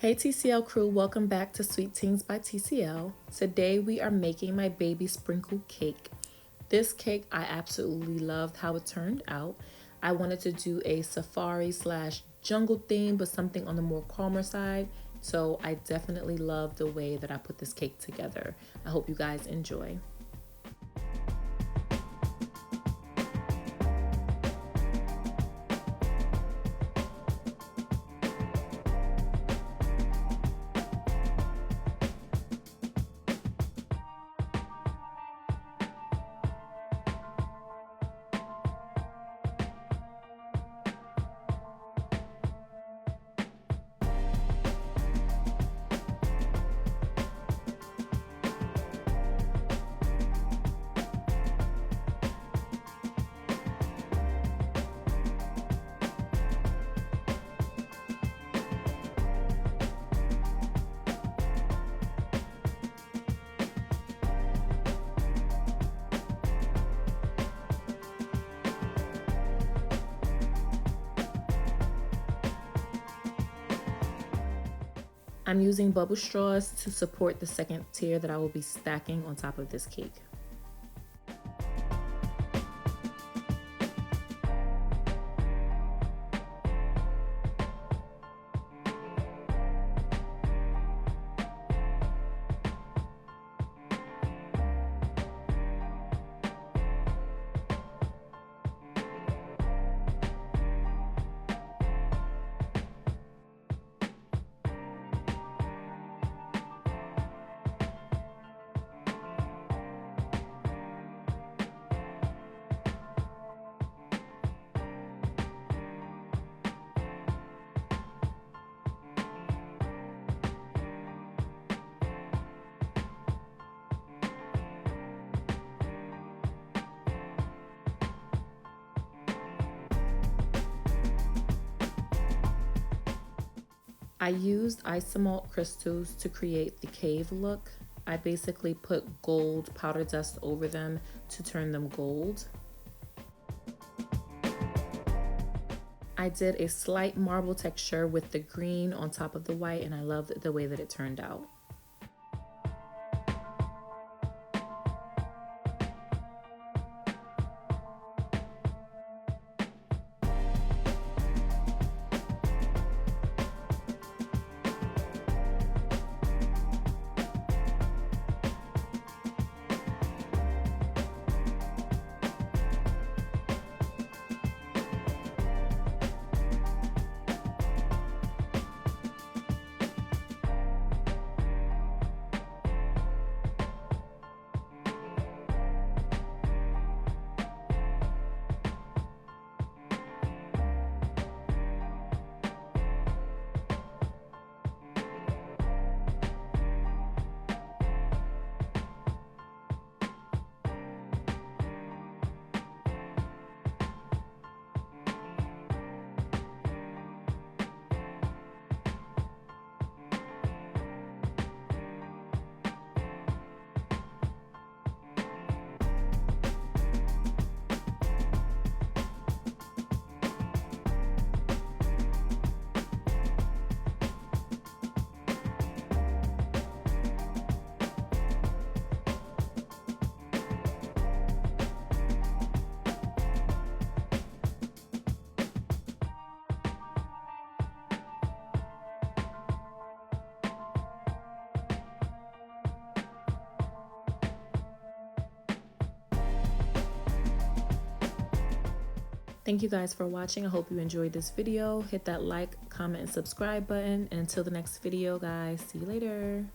Hey TCL crew, welcome back to SweeTings by TCL. Today we are making my baby sprinkle cake. This cake, I absolutely loved how it turned out. I wanted to do a safari slash jungle theme, but something on the more calmer side. So I definitely love the way that I put this cake together. I hope you guys enjoy. I'm using bubble straws to support the second tier that I will be stacking on top of this cake. I used isomalt crystals to create the cave look. I basically put gold powder dust over them to turn them gold. I did a slight marble texture with the green on top of the white, and I loved the way that it turned out. Thank you guys for watching. I hope you enjoyed this video. Hit that like, comment, and subscribe button. And until the next video, guys, see you later.